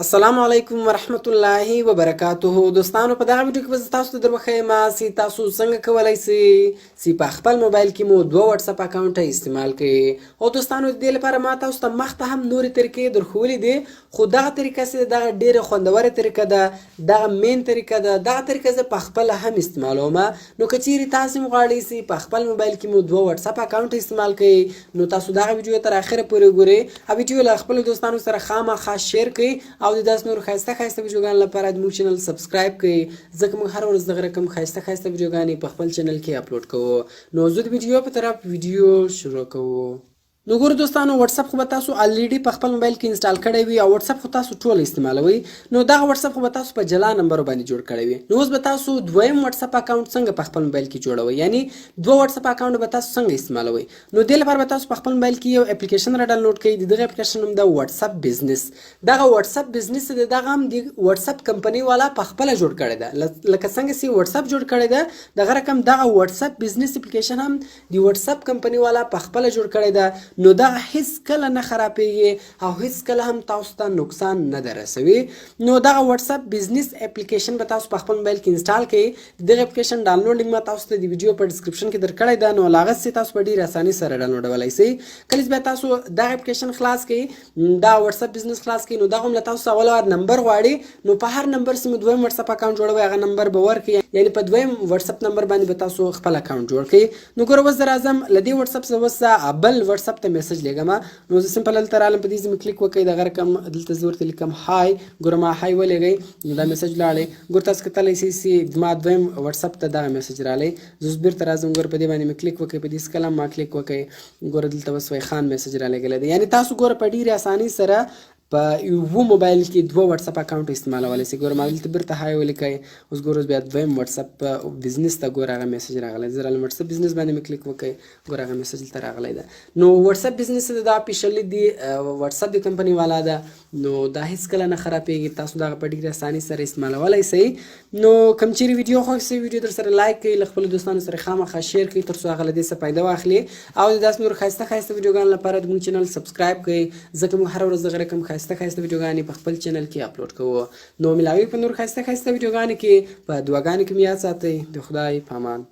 السلام علیکم ورحمت الله وبرکاته. دوستانو په دغه ویډیو کې به زه تاسو ته در وښیم چې تاسو څنګه کولی سئ چې په خپل موبایل کې مو دوه واتساپ اکاونټه استعمال کړئ. او دوستانو د دې لپاره ما تاسو ته مخته هم نورې طریقې در ښوولې دي، خو دغه طریقه چې دغه ډېره خوندوره طریقه ده، دغه مین طریقه ده. دغه طریقه زه په خپله هم استعمالوم. نو که چیرې تاسو هم غواړئ چې په خپل موبایل کې مو دوه واتساپ اکاونټ استعمال کړئ، نو تاسو دغه ویډیو تر اخره پورې وګورئ او ویډیو له خپلو دوستانو سره خامخا شیر کړئ او د داسې نور ښایسته ویډیوګانو لپاره زموږ چینل سبسکرایب کړئ، ځکه موږ هر ورځ دغه رقم ښایسته ویډیوګانې په خپل چینل کې اپلوډ کوو. نو زه د ویډیو په طرف ویډیو شروع کوو. نو ګورو دوستانو، واتساپ خو به تاسو الریډي په خپل موبایل کې انسټال کړی وي او واتساپ خو تاسو ټول استعمالوئ. نو دغه واتساپ خو به تاسو په جلا نمبرو باندې جوړ کړی وي. نو اوس به تاسو دویم واتساپ اکاونټ څنګه په خپل موبایل کې جوړوئ، یعنی دوه واتساپ اکاونټ به تاسو څنګه استعمالوئ. نو دې لپاره به تاسو په خپل موبایل کې یو اپلیکیشن را ډاونلوډ کړئ. د دغه اپلیکیشن نوم ده واتساپ بزنس. دغه واتساپ بزنس دی، دغه هم د واتساپ کمپنۍ والا په خپله جوړ کړی ده. لکه څنګه چې واتساپ جوړ کړی ده، دغه رقم دغه واتساپ بزنس اپلیکیشن هم د واتساپ کمپنۍ والا په خپله جوړ کړی ده. نو دغه هیڅ کله نه خرابېږي او هیڅ کله هم تاسو ته نقصان نه در رسوي. نو دغه واتساپ بزنس اپلیکیشن به تاسو په خپل موبایل کې انسټال کړئ. دغه اپلیکیشن ډاونلوډ لینک ما تاسو ته د ویډیو په ډسکرپشن کې درکړی ده، نو له هغه څخه تاسو په ډېرې اسانۍ سره ډاونلوډولی شئ. کله چې بیا تاسو دغه اپلیکیشن خلاص کړئ، دا واتساپ بزنس خلاص کړئ، نو دغه هم له تاسو څخه اول وار نمبر غواړي. نو په هر نمبر چې مو دویم واتساپ اکاونټ جوړوئ، هغه نمبر به ورکړئ، یعنې په دویم واتساپ نمبر باندې به تاسو خپل اکاونټ جوړ کړئ. نو ګوره اوس زه راځم له دې واتساپ څخه اوس زه بل واتساپ ته میسج لیږم. نو زه سمپل دلته رالم، په دې ځای مې کلیک وکړئ، دغه رقم دلته زه ورته لیکم های. ګوره ما های ولېږئ، نو دا میسج لاړی. ګوره تاسو کتلی شئ چې زما دویم واتساپ ته دغه میسج راغلی. زه اوس بېرته راځم، ګوره په دې باندې مې کلیک وکړئ، په دې سکل ما کلیک وکړئ، ګوره دلته اوس وایي خان میسج رالیږلی دی. یعنې تاسو ګوره په ډېرې اسانۍ سره په یو موبایل کې دوه واتساپ اکاونټ استعمالولی شئ. ګوره ما دلته بېرته های ولیکئ. اوس ګوره اوس بیا دویم واتساپ بزنس ته ګوره هغه میسج راغلی. زه رالم واتساپ بزنس باندې مې کلیک وکړئ، ګوره هغه میسج دلته راغلی ده. نو واتساپ بزنس دا اپیشلي دی واتساپ د کمپنۍ والا ده. نو دا هیڅ کله نه خرابېږي، تاسو دغه په ډېرې اسانۍ سره استعمالولی شئ. نو کوم چیرې ویډیو خوښ شي، ویډیو در سره لایک کړئ، له خپلو دوستانو سره خامخا شیر کړئ، تر څو هغه له دې څخه فایده واخلي. او د داسې نور ښایسته ویډیوګانو لپاره زموږ چینل سبسکرایب کړئ، ځکه موږ هره ورځ دغه رقم ښایسته ویډیوګانې په خپل چینل کې اپلوډ کوو. نو ملاوي په نور ښایسته ویډیوګانو کې، په دعاګانو کې مې یاد ساتئ. د خدای په امان.